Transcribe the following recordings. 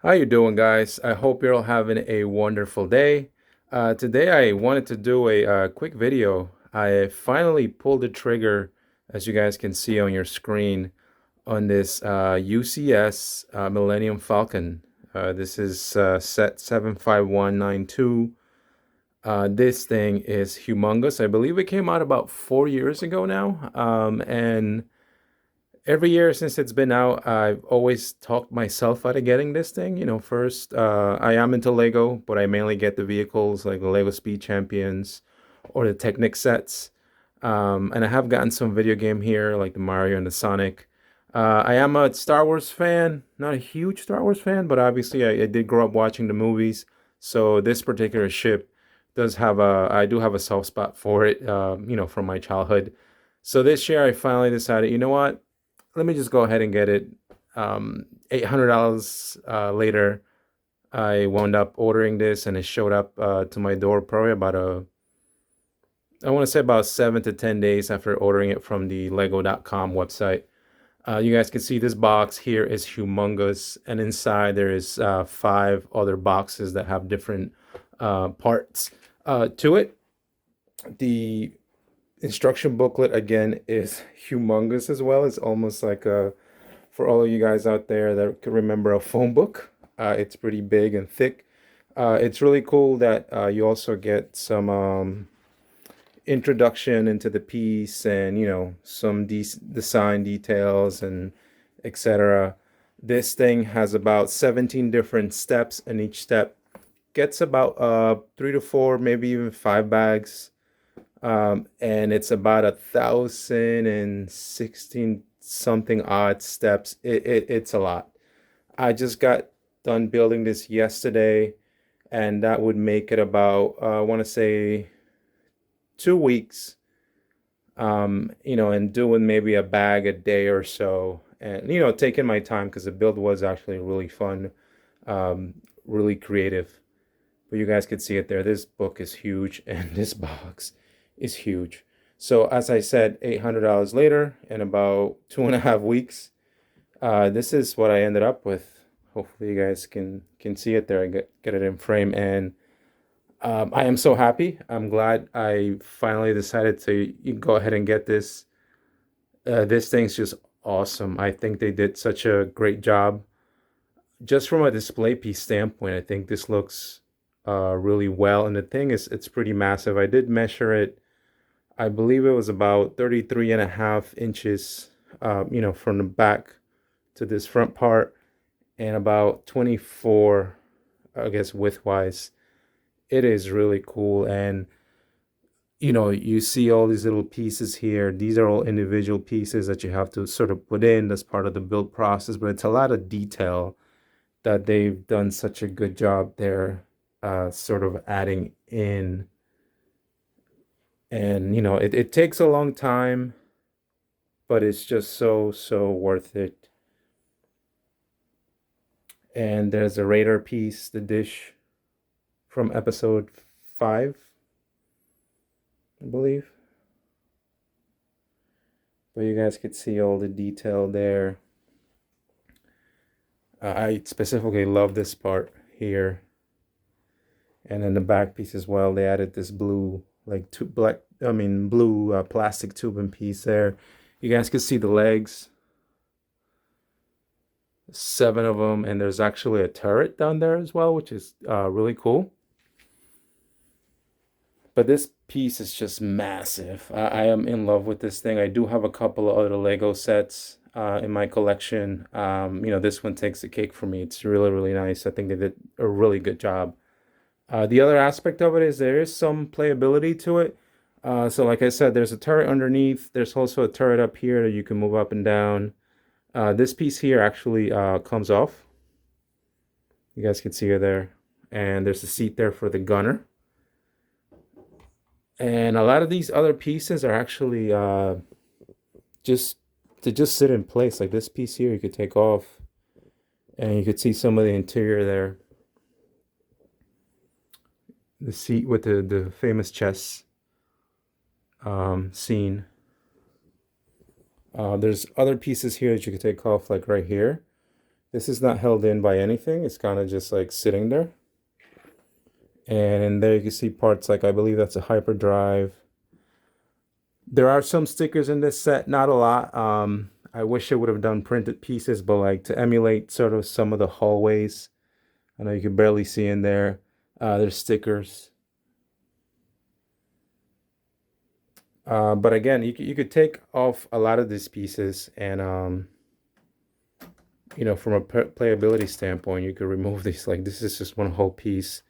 How you doing, guys? I hope you're all having a wonderful day. Today I wanted to do a quick video. I finally pulled the trigger, as you guys can see on your screen, on this UCS Millennium Falcon. This is set 75192. This thing is humongous. I believe it came out about 4 years ago now. And every year since it's been out, I've always talked myself out of getting this thing. First, I am into Lego, but I mainly get the vehicles like the Lego Speed Champions or the Technic sets. And I have gotten some video game here, like the Mario and the Sonic. I am a Star Wars fan, not a huge Star Wars fan, but obviously I did grow up watching the movies. So this particular ship I do have a soft spot for it, from my childhood. So this year I finally decided, you know what? Let me just go ahead and get it. $800 later, I wound up ordering this, and it showed up to my door probably I want to say about 7 to 10 days after ordering it from the Lego.com website. You guys can see this box here is humongous, and inside there is 5 other boxes that have different parts to it. The instruction booklet again is humongous as well. It's almost like for all of you guys out there that can remember a phone book. It's pretty big and thick. It's really cool that you also get some introduction into the piece, and some design details and etc. This thing has about 17 different steps, and each step gets about 3 to 4, maybe even 5 bags. And it's about 1,016 something odd steps. It's a lot. I just got done building this yesterday, and that would make it about I want to say 2 weeks. And doing maybe a bag a day or so, and taking my time because the build was actually really fun, really creative. But you guys could see it there. This book is huge, and this box is huge. So as I said, $800 later, in about 2.5 weeks, this is what I ended up with. Hopefully you guys can see it there and get it in frame. And I am so happy. I'm glad I finally decided to go ahead and get this. This thing's just awesome. I think they did such a great job. Just from a display piece standpoint, I think this looks really well. And the thing is, it's pretty massive. I did measure it. I believe it was about 33.5 inches, from the back to this front part, and about 24, I guess, width-wise. It is really cool. And, you see all these little pieces here. These are all individual pieces that you have to sort of put in as part of the build process, but it's a lot of detail that they've done such a good job there, sort of adding in. And it takes a long time, but it's just so worth it. And there's a radar piece, the dish from episode 5, I believe. But you guys could see all the detail there. I specifically love this part here. And then the back piece as well, they added this blue, like blue plastic tubing piece there. You guys can see the legs, 7 of them, and there's actually a turret down there as well, which is really cool. But this piece is just massive. I am in love with this thing. I do have a couple of other Lego sets in my collection. This one takes the cake for me. It's really, really nice. I think they did a really good job. The other aspect of it is there is some playability to it. So like I said, there's a turret underneath. There's also a turret up here that you can move up and down. This piece here actually comes off. You guys can see it there. And there's a seat there for the gunner. And a lot of these other pieces are actually just sit in place. Like this piece here, you could take off. And you could see some of the interior there. The seat with the famous chess scene. There's other pieces here that you could take off, like right here. This is not held in by anything. It's kind of just like sitting there. And in there you can see parts like I believe that's a hyperdrive. There are some stickers in this set, not a lot. I wish it would have done printed pieces, but like to emulate sort of some of the hallways. I know you can barely see in there. There's stickers. But again, you could take off a lot of these pieces and from a playability standpoint, you could remove these. Like this is just one whole piece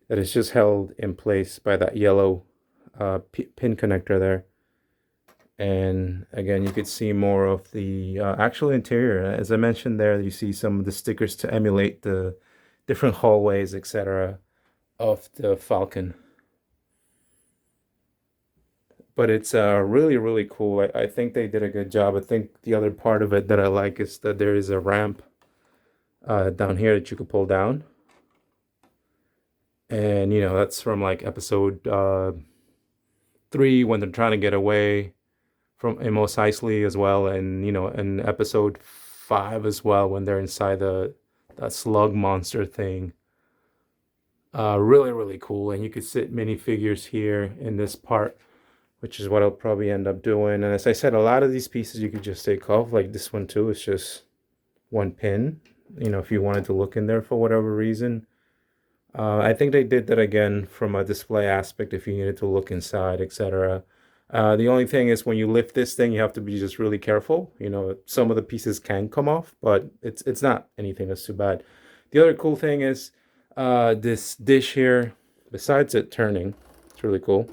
that is just held in place by that yellow pin connector there. And again, you could see more of the actual interior. As I mentioned there, you see some of the stickers to emulate the different hallways, etc. of the Falcon. But it's really, really cool. I think they did a good job. I think the other part of it that I like is that there is a ramp down here that you could pull down. And, that's from like episode 3 when they're trying to get away from Mos Eisley as well. And, in episode 5 as well when they're inside that slug monster thing. Really, really cool. And you could sit minifigures here in this part, which is what I'll probably end up doing. And as I said, a lot of these pieces you could just take off. Like this one too, it's just one pin, if you wanted to look in there for whatever reason. I think they did that again from a display aspect if you needed to look inside, etc. The only thing is when you lift this thing, you have to be just really careful. Some of the pieces can come off, but it's not anything that's too bad. The other cool thing is this dish here, besides it turning, it's really cool.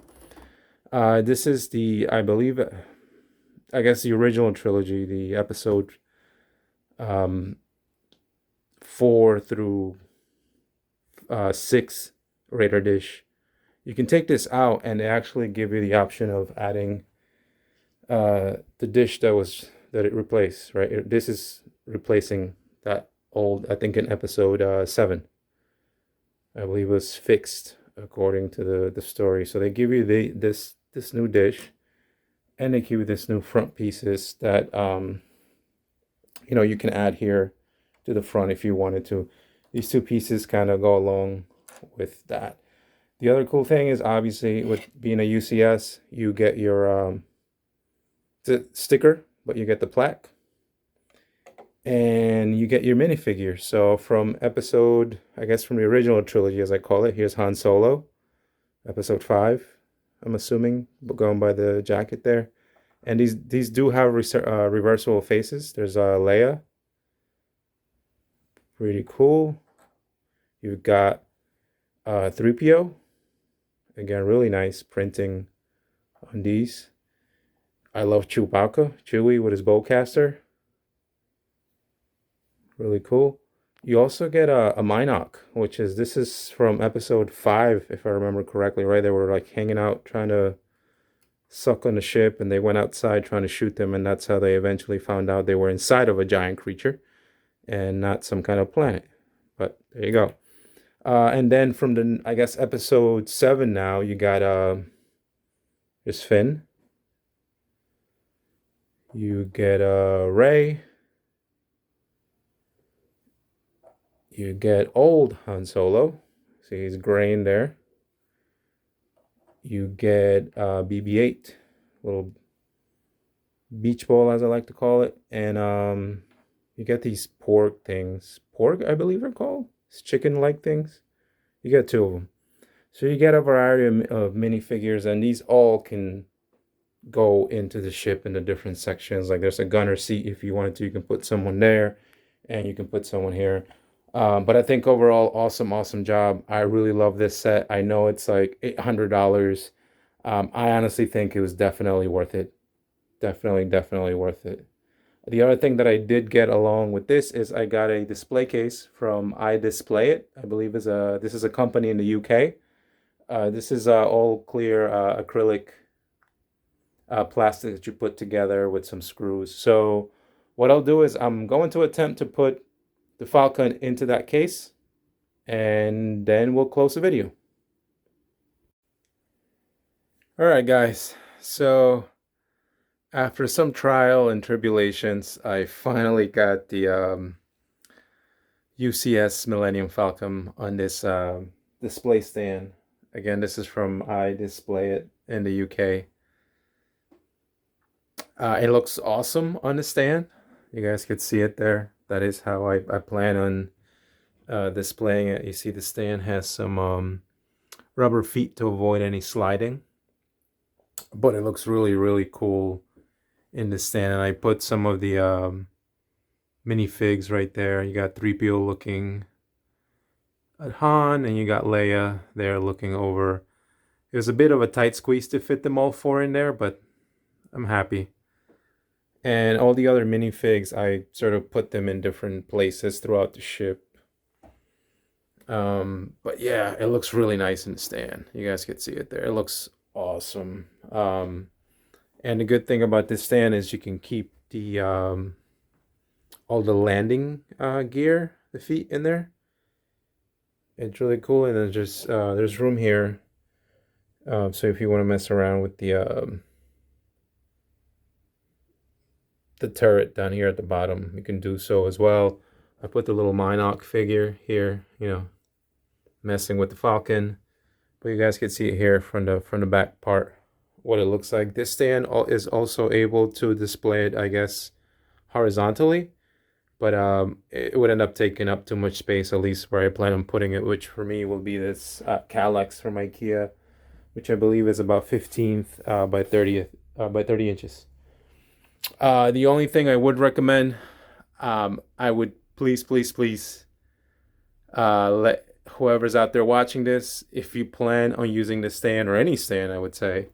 This is I believe, I guess the original trilogy, the episode 4 through 6 Raider dish. You can take this out and they actually give you the option of adding the dish that it replaced, right? This is replacing that old, I think in episode 7. I believe it was fixed according to the story. So they give you this new dish, and they give you this new front pieces that you can add here to the front if you wanted to. These two pieces kind of go along with that. The other cool thing is obviously with being a UCS, you get your sticker, but you get the plaque, and you get your minifigure. So from episode, I guess from the original trilogy, as I call it, here's Han Solo, episode 5. I'm assuming, going by the jacket there. And these do have reversible faces. There's Leia. Pretty cool. You've got 3PO. Again, really nice printing on these. I love Chewbacca, Chewie with his bowcaster. Really cool. You also get a Minoc, this is from episode 5, if I remember correctly, right? They were like hanging out trying to suck on the ship, and they went outside trying to shoot them, and that's how they eventually found out they were inside of a giant creature and not some kind of planet. But there you go. And then from the, I guess, episode 7 now, you got this Finn. You get Rey. You get old Han Solo. See, he's gray in there. You get BB-8, little beach ball, as I like to call it. And you get these pork things. Pork, I believe they're called. It's chicken-like things. You get 2 of them. So you get a variety of minifigures, and these all can go into the ship in the different sections. Like there's a gunner seat if you wanted to. You can put someone there, and you can put someone here. But I think overall, awesome job. I really love this set. I know it's like $800. I honestly think it was definitely worth it. Definitely worth it. The other thing that I did get along with this is I got a display case from I Display It. I believe this is a company in the UK. This is all clear acrylic plastic that you put together with some screws. So what I'll do is I'm going to attempt to put the Falcon into that case, and then we'll close the video. All right, guys. So after some trial and tribulations, I finally got the UCS Millennium Falcon on this display stand. Again, this is from I Display It in the UK. It looks awesome on the stand. You guys could see it there. That is how I plan on displaying it. You see the stand has some rubber feet to avoid any sliding. But it looks really, really cool in the stand. And I put some of the minifigs right there. You got 3PO looking at Han, and you got Leia there looking over. It was a bit of a tight squeeze to fit them all four in there, but I'm happy. And all the other minifigs, I sort of put them in different places throughout the ship. But yeah, it looks really nice in the stand. You guys can see it there. It looks awesome. And the good thing about this stand is you can keep the all the landing gear, the feet in there. It's really cool, and then just there's room here. So if you want to mess around with the turret down here at the bottom, you can do so as well. I put the little Minoc figure here, you know, messing with the Falcon. But you guys can see it here from the back part, what it looks like. This stand is also able to display it, I guess, horizontally. But it would end up taking up too much space, at least where I plan on putting it, which for me will be this Calyx from IKEA, which I believe is about 15th by 30 inches. The only thing I would recommend, I would please let whoever's out there watching this, if you plan on using the stand or any stand, I would say,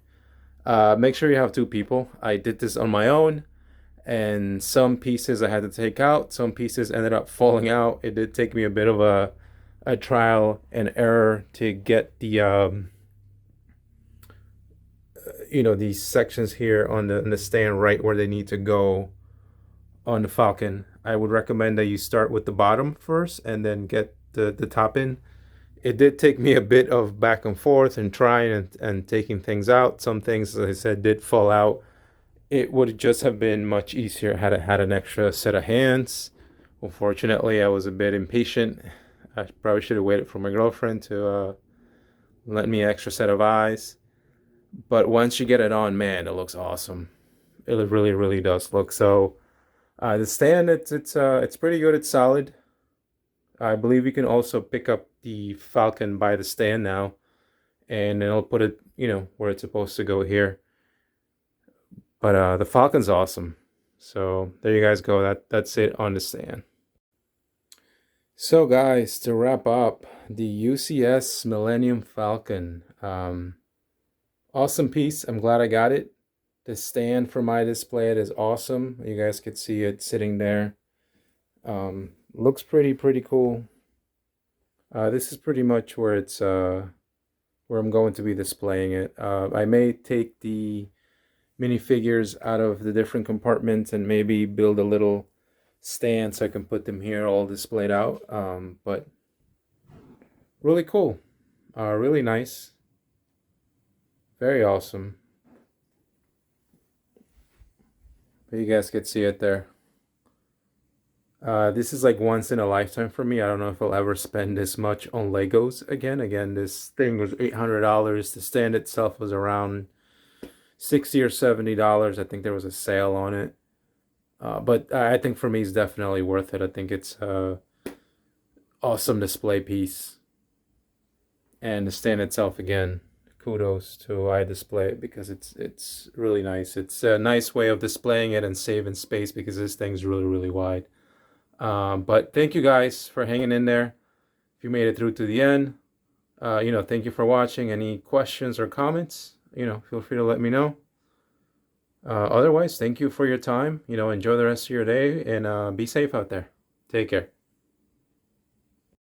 make sure you have two people. I did this on my own, and some pieces I had to take out. Some pieces ended up falling out. It did take me a bit of a trial and error to get the you know, these sections here on the stand right where they need to go on the Falcon. I would recommend that you start with the bottom first and then get the top in. It did take me a bit of back and forth and trying and taking things out. Some things, as I said, did fall out. It would just have been much easier had I had an extra set of hands. Unfortunately, I was a bit impatient. I probably should have waited for my girlfriend to lend me an extra set of eyes. But once you get it on, man, it looks awesome. It really, really does look. So the stand, it's pretty good. It's solid. I believe you can also pick up the Falcon by the stand now, and it'll put it, you know, where it's supposed to go here. But the Falcon's awesome. So there you guys go. That's it on the stand. So guys, to wrap up, the UCS Millennium Falcon. Awesome piece. I'm glad I got it. The stand for my display it is awesome. You guys could see it sitting there. Looks pretty cool. This is pretty much where it's where I'm going to be displaying it. I may take the minifigures out of the different compartments and maybe build a little stand so I can put them here all displayed out. But really cool. Really nice. Very awesome. But you guys could see it there. This is like once in a lifetime for me. I don't know if I'll ever spend this much on Legos again. Again, this thing was $800. The stand itself was around $60 or $70. I think there was a sale on it. But I think for me it's definitely worth it. I think it's a awesome display piece. And the stand itself, again, kudos to I Display It because it's really nice. It's a nice way of displaying it and saving space because this thing's really wide. But thank you guys for hanging in there. If you made it through to the end, you know, thank you for watching. Any questions or comments, you know, feel free to let me know. Otherwise, thank you for your time. You know, enjoy the rest of your day and be safe out there. Take care.